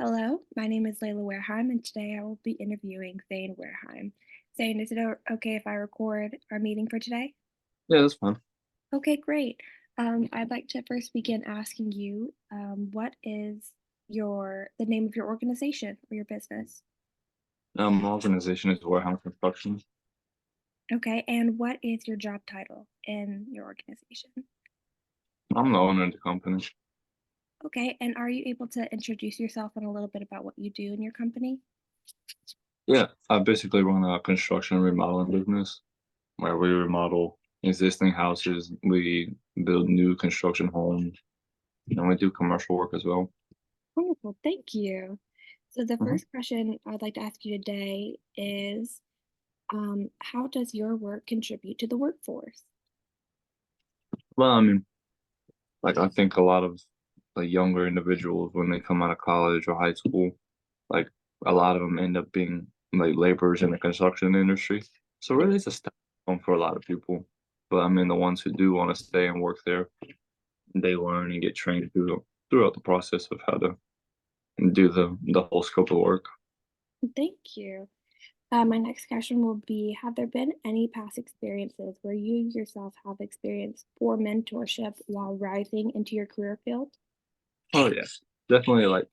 Hello, my name is Layla Wareheim, and today I will be interviewing Thane Wareheim. Thane, is it okay if I record our meeting for today? Yeah, that's fine. Okay, great. I'd like to first begin asking you, what is the name of your organization or your business? My organization is Warehouse Construction. Okay, and what is your job title in your organization? I'm the owner of the company. Okay, and are you able to introduce yourself and a little bit about what you do in your company? Yeah, I basically run a construction and remodeling business where we remodel existing houses, we build new construction homes, and we do commercial work as well. Wonderful, thank you. So the hmm first question I'd like to ask you today is, how does your work contribute to the workforce? Well, like I think a lot of like younger individuals when they come out of college or high school, like a lot of them end up being like laborers in the construction industry. So really, it's a step down for a lot of people. But the ones who do want to stay and work there, they learn and get trained throughout the process of how to do the whole scope of work. Thank you. My next question will be, have there been any past experiences where you yourself have experienced poor mentorship while rising into your career field? Oh yes, definitely. Like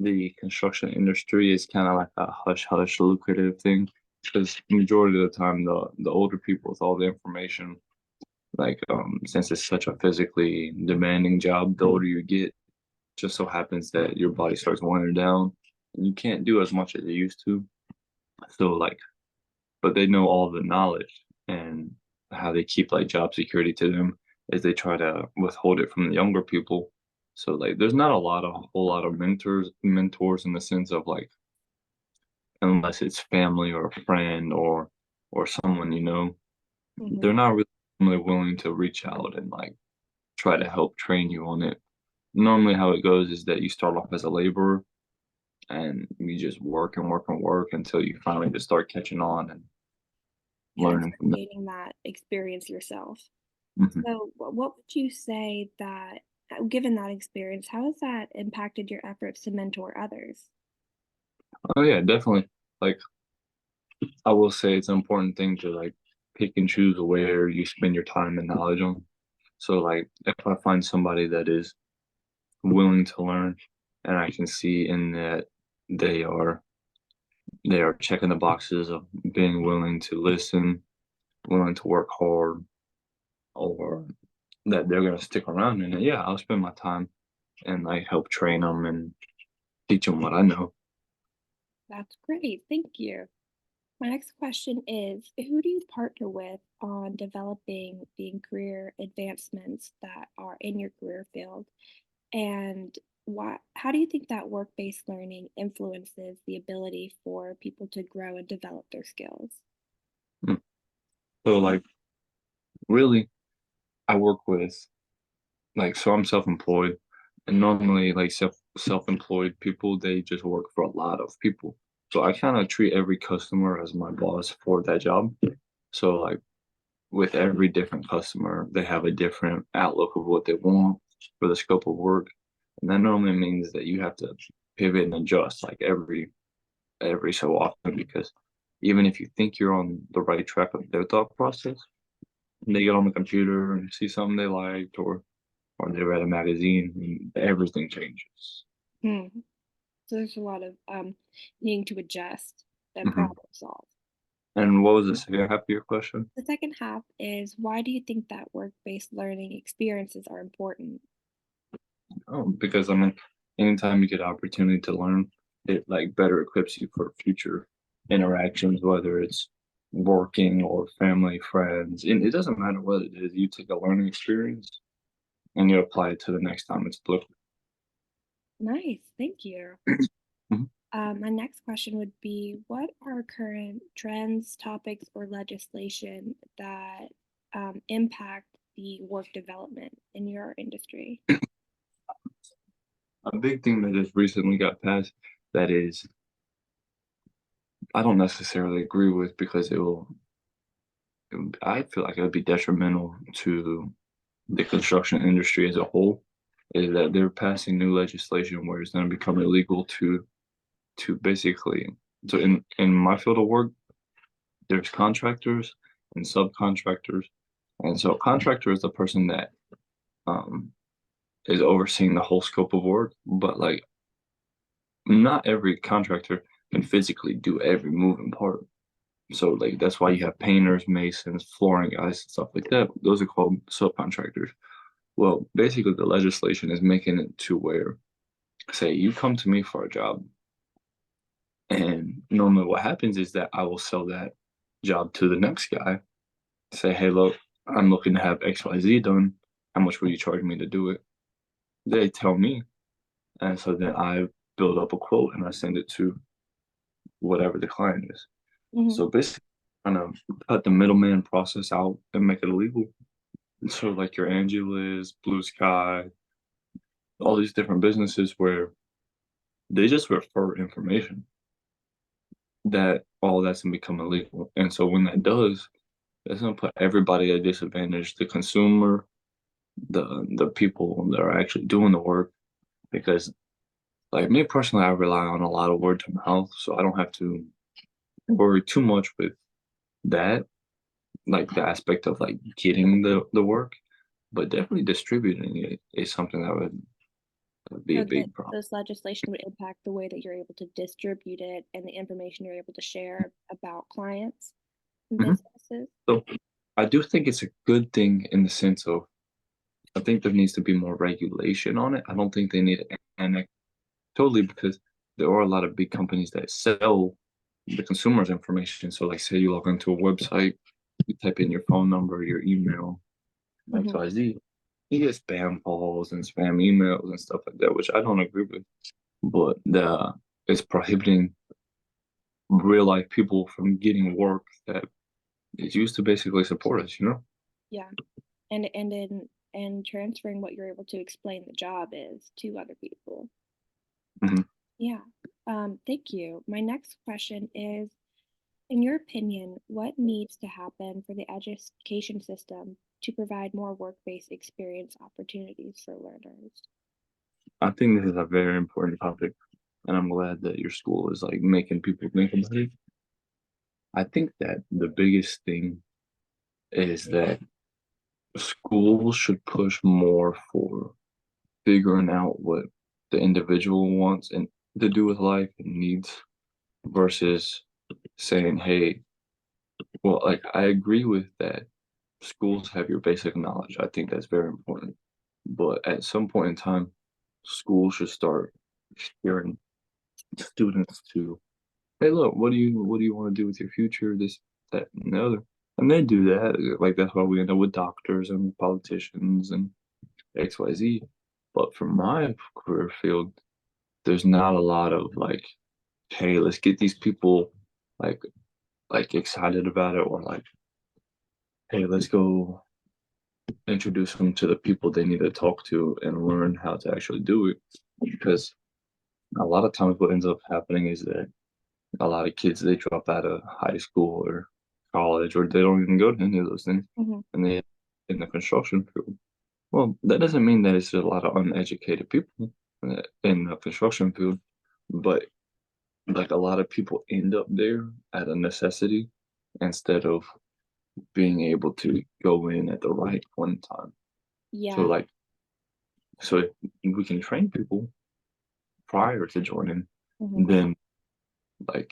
the construction industry is kind of like a hush hush lucrative thing because majority of the time the older people with all the information, like since it's such a physically demanding job, the older you get, just so happens that your body starts wearing down and you can't do as much as you used to. So like, but they know all the knowledge and how they keep like job security to them is they try to withhold it from the younger people. So like there's not a whole lot of mentors in the sense of like unless it's family or a friend or someone you know, Hmm. they're not really willing to reach out and like try to help train you on it. Normally how it goes is that you start off as a laborer and you just work and work and work until you finally just start catching on and Yeah, and learning start from them. gaining that experience yourself. Mhm. So, what would you say that, given that experience, how has that impacted your efforts to mentor others? Oh yeah, definitely. Like I will say it's an important thing to like pick and choose where you spend your time and knowledge on. So like if I find somebody that is willing to learn and I can see in that they are they are checking the boxes of being willing to listen, willing to work hard, or that they're gonna stick around and yeah, I'll spend my time and like help train them and teach them what I know. That's great. Thank you. My next question is, who do you partner with on developing the career advancements that are in your career field? And how do you think that work-based learning influences the ability for people to grow and develop their skills? Mm. So like really I work with like so I'm self-employed and normally like self-employed people they just work for a lot of people. So I kind of treat every customer as my boss for that job. So like with every different customer, they have a different outlook of what they want for the scope of work. And that normally means that you have to pivot and adjust like every so often because even if you think you're on the right track with their thought process, and they get on the computer and see something they liked or they read a magazine and everything changes. Hmm. So there's a lot of needing to adjust and hmm problem solve. And what was the second half of your question? The second half is, why do you think that work-based learning experiences are important? Oh, because anytime you get an opportunity to learn, it like better equips you for future interactions, whether it's working or family, friends. And it doesn't matter what it is. You take a learning experience and you apply it to the next time it's applicable. Nice, thank you. Mhm. My next question would be, what are current trends, topics, or legislation that impact the work development in your industry? A big thing that just recently got passed that is I don't necessarily agree with because I feel like it would be detrimental to the construction industry as a whole is that they're passing new legislation where it's going to become illegal to basically, so in my field of work, there's contractors and subcontractors, and so contractor is the person that um is overseeing the whole scope of work, but like not every contractor can physically do every moving part. So like that's why you have painters, masons, flooring guys, and stuff like that. Those are called subcontractors. Well, basically the legislation is making it to where, say you come to me for a job, and normally what happens is that I will sell that job to the next guy, say, hey, look, I'm looking to have XYZ done. How much will you charge me to do it? They tell me, and so then I build up a quote and I send it to whatever the client is. Hmm. So basically, kind of cut the middleman process out and make it illegal. So like your Angelas, Blue Sky, all these different businesses where they just refer information, that all that's gonna become illegal. And so when that does, that's gonna put everybody at a disadvantage, the consumer, the people that are actually doing the work, because like me personally, I rely on a lot of word to mouth, so I don't have to worry too much with that, like the aspect of like getting the work, but definitely distributing it is something that would be a So that big problem. this legislation would impact the way that you're able to distribute it and the information you're able to share about clients and Mhm. businesses. So I do think it's a good thing in the sense of I think there needs to be more regulation on it. I don't think they need to annex totally because there are a lot of big companies that sell the consumer's information. So like say you log into a website, you type in your phone number, your email, Hmm. XYZ, you get spam calls and spam emails and stuff like that, which I don't agree with. But it's prohibiting real life people from getting work that is used to basically support us, you know? Yeah. And transferring what you're able to explain the job is to other people. Hmm. Yeah. Thank you. My next question is, in your opinion, what needs to happen for the education system to provide more work-based experience opportunities for learners? I think this is a very important topic, and I'm glad that your school is like making people think about it. I think that the biggest thing is that schools should push more for figuring out what the individual wants and to do with life and needs versus saying, hey, well, like I agree with that schools have your basic knowledge. I think that's very important. But at some point in time, schools should start steering students to, hey, look, what do you want to do with your future? This, that, and the other. And they do that. Like that's why we end up with doctors and politicians and XYZ. But for my career field, there's not a lot of like, hey, let's get these people like excited about it or like, hey, let's go introduce them to the people they need to talk to and learn how to actually do it. Because a lot of times what ends up happening is that a lot of kids they drop out of high school or college or they don't even go to any of those things Hmm. and they in the construction field. Well, that doesn't mean that it's a lot of uneducated people in the construction field, but like a lot of people end up there at a necessity instead of being able to go in at the right point in time. So Yeah. like so if we can train people prior to joining, Hmm. then like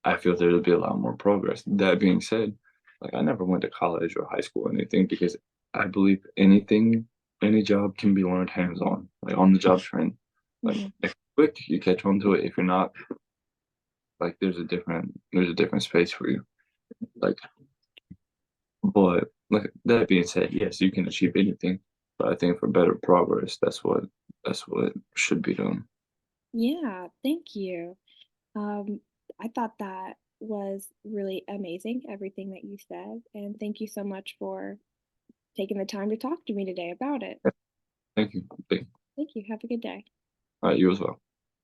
I feel there would be a lot more progress. That being said, like I never went to college or high school or anything because I believe anything, any job can be learned hands on, like on the job training. Like Hmm. if you're quick, you catch on to it. If you're not, like there's a different space for you. Like, but like that being said, yes, you can achieve anything. But I think for better progress, that's what should be done. Yeah. Thank you. Um, I thought that was really amazing, everything that you said. And thank you so much for taking the time to talk to me today about it. Thank you. Thank you. Thank you. Have a good day. All right, you as well.